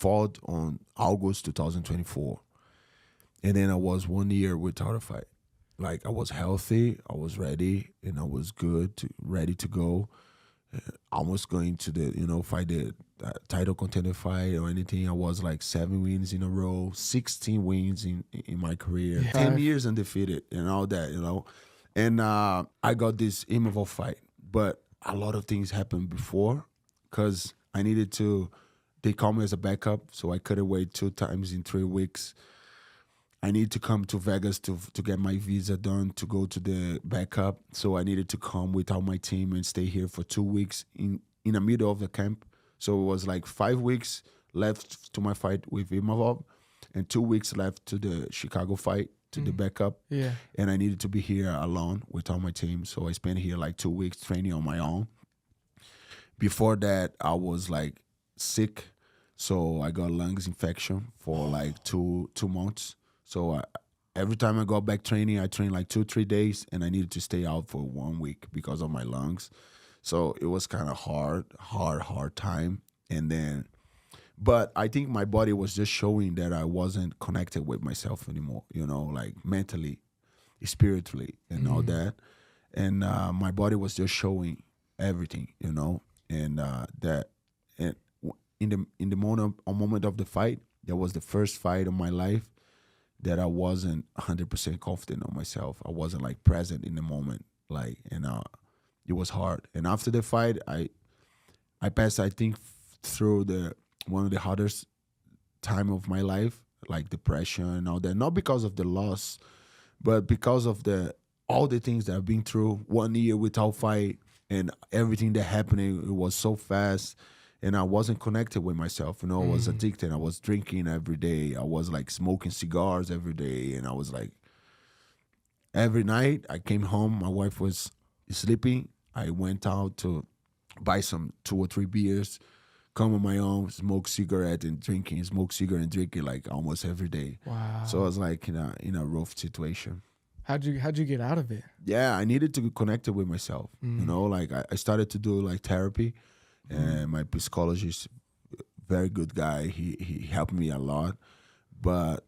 fought on August 2024. And then I was 1 year without a fight. Like I was healthy, I was ready, and I was ready to go. Almost going to the, fight the title contender fight or anything. I was like 7 wins in a row, 16 wins in my career, 10 years undefeated and all that, And I got this Imavov fight, but a lot of things happened before because I needed to, they called me as a backup, so I couldn't wait 2 times in 3 weeks. I need to come to Vegas to get my visa done to go to the backup. So I needed to come without my team and stay here for 2 weeks in the middle of the camp. So it was like 5 weeks left to my fight with Imavov and 2 weeks left to the Chicago fight, to the backup. Yeah. And I needed to be here alone without my team. So I spent here like 2 weeks training on my own. Before that, I was like sick. So I got lungs infection for like two months. So every time I got back training, I trained like 2-3 days, and I needed to stay out for 1 week because of my lungs. So it was kind of hard time. And then, but I think my body was just showing that I wasn't connected with myself anymore, like mentally, spiritually, and all that. And my body was just showing everything, and that. And in the moment of the fight, that was the first fight of my life that I wasn't 100% confident on myself. I wasn't like present in the moment, and it was hard. And after the fight, I passed, I think, through one of the hardest time of my life, like depression and all that. Not because of the loss, but because of all the things that I've been through. 1 year without fight and everything that happened, it was so fast. And I wasn't connected with myself. I was addicted. I was drinking every day. I was like smoking cigars every day. And I was like, every night I came home, my wife was sleeping. I went out to buy some 2 or 3 beers, come on my own, smoke cigarette and drinking like almost every day. Wow. So I was like in a rough situation. How'd you get out of it? Yeah, I needed to be connected with myself. Like I started to do like therapy. And my psychologist, very good guy. He helped me a lot, but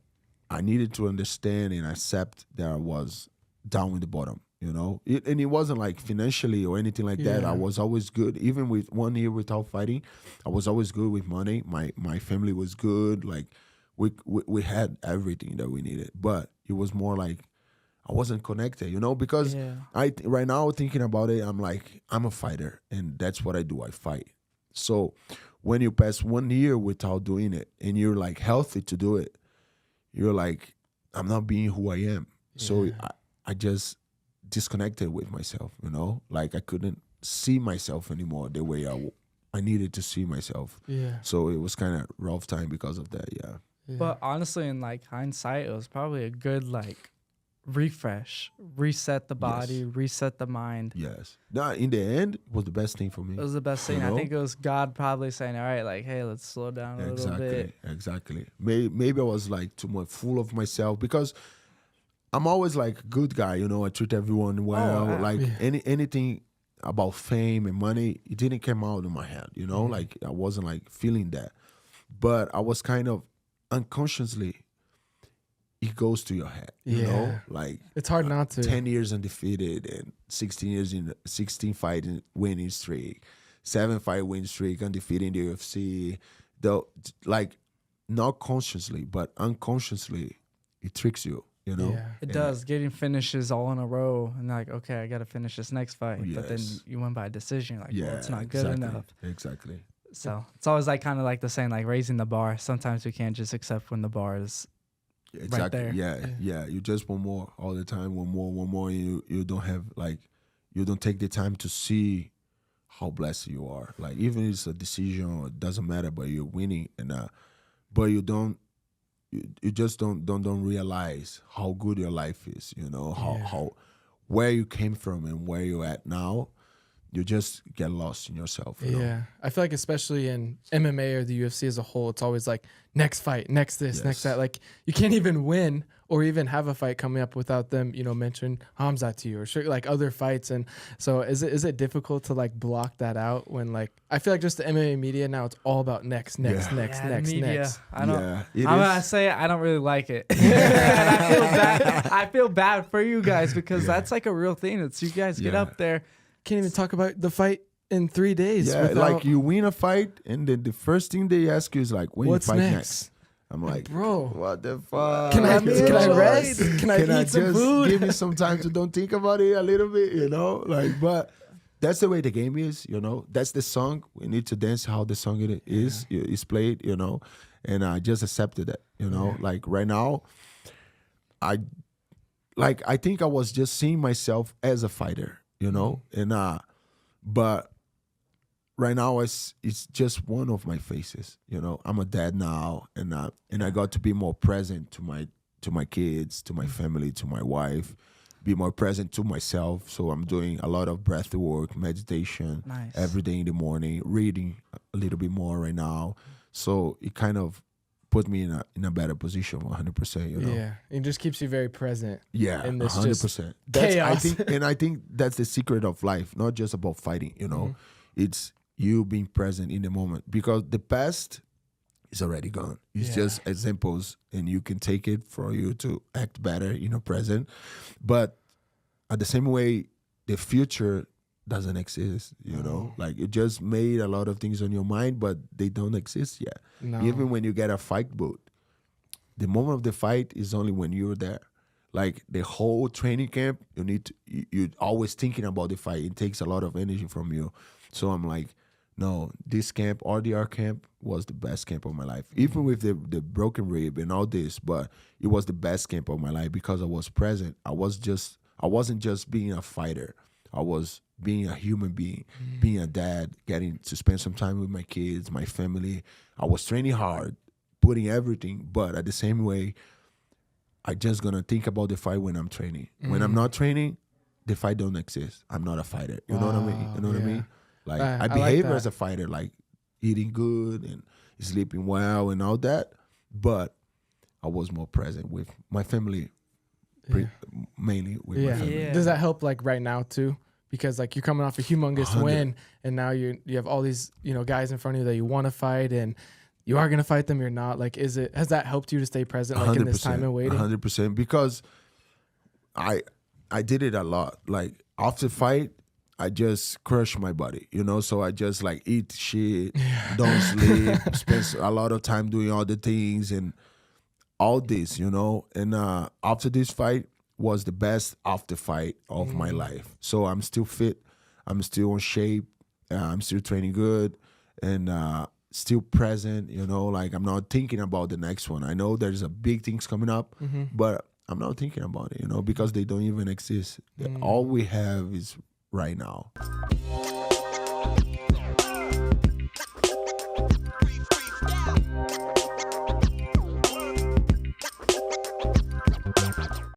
I needed to understand and accept that I was down in the bottom. And it wasn't like financially or anything like that. I was always good, even with 1 year without fighting. I was always good with money. My family was good. Like we had everything that we needed, but it was more like I wasn't connected, because right now thinking about it, I'm like, I'm a fighter and that's what I do. I fight. So when you pass 1 year without doing it and you're like healthy to do it, you're like, I'm not being who I am. Yeah. So I just disconnected with myself, like I couldn't see myself anymore the way I needed to see myself. Yeah. So it was kind of rough time because of that. Yeah. But honestly, in like hindsight, it was probably a good refresh, reset the body, reset the mind. Yes. No, in the end, it was the best thing for me. It was the best thing. I think it was God probably saying, all right, like, hey, let's slow down a little bit. Exactly. Maybe I was like too much full of myself because I'm always like a good guy, I treat everyone well. Anything about fame and money, it didn't come out of my head, like I wasn't like feeling that. But I was kind of unconsciously, it goes to your head, like it's hard not to. 10 years undefeated and 16 fight winning streak, 7 fight win streak, undefeated in the UFC. Though, like, not consciously, but unconsciously, it tricks you, It does. Getting finishes all in a row and like, okay, I got to finish this next fight. Yes. But then you win by decision. Like, well, it's not good enough. Exactly. So it's always like kind of like the saying, like raising the bar. Sometimes we can't just accept when the bar is right there. Yeah. You just want more all the time. Want more. You don't have you don't take the time to see how blessed you are. Like even if it's a decision, or it doesn't matter, but you're winning, and but you don't. You just don't realize how good your life is. How where you came from and where you're at now. you just get lost in yourself. You know? Yeah, I feel like especially in MMA or the UFC as a whole, it's always like next fight, next this, next that. Like you can't even win or even have a fight coming up without them, mention Hamza to you or like other fights. And so is it difficult to like block that out when like I feel like just the MMA media now it's all about next. Media. I don't. I'm gonna say I don't really like it. And I feel bad. I feel bad for you guys because that's like a real thing. It's you guys get up there. Can't even talk about the fight in 3 days. Yeah, like you win a fight, and then the first thing they ask you is like, when what's you fight next? I'm like, bro, what the fuck? Can I rest? Can I eat some food? Give me some time to don't think about it a little bit, Like, but that's the way the game is, That's the song. We need to dance how the song is played, And I just accepted that, Like right now, I think I was just seeing myself as a fighter. And but right now it's just one of my faces. I'm a dad now, and I got to be more present to my kids, to my family, to my wife, be more present to myself. So I'm doing a lot of breath work, meditation, every day in the morning, reading a little bit more right now. So it kind of put me in a better position, 100%. Yeah, it just keeps you very present. Yeah, in this 100%. Chaos. I think that's the secret of life, not just about fighting. It's you being present in the moment, because the past is already gone. It's just examples, and you can take it for you to act better in the present. But at the same way, the future doesn't exist, like you just made a lot of things on your mind, but they don't exist yet. No. Even when you get a fight boot, the moment of the fight is only when you're there. Like the whole training camp, you're always thinking about the fight. It takes a lot of energy from you. So I'm like, no, this camp, RDR camp, was the best camp of my life. Even with the broken rib and all this, but it was the best camp of my life because I was present. I wasn't just being a fighter. I was being a human being, being a dad, getting to spend some time with my kids, my family. I was training hard, putting everything, but at the same way, I just gonna think about the fight when I'm training. When I'm not training, the fight don't exist. I'm not a fighter. You know what I mean? You know what I mean? Like I behave as a fighter, like eating good and sleeping well and all that, but I was more present with my family, mainly with my family. Yeah. Does that help like right now too? Because like you're coming off a humongous win, and now you have all these guys in front of you that you want to fight, and you are gonna fight them. You're not. Like, has that helped you to stay present like in this time and waiting? 100%. Because I did it a lot. Like after fight, I just crush my body, So I just like eat shit, don't sleep, spend a lot of time doing all the things and all this, And after this fight was the best after fight of my life. So I'm still fit, I'm still in shape, I'm still training good, and still present. Like I'm not thinking about the next one. I know there's a big things coming up, but I'm not thinking about it, because they don't even exist. All we have is right now.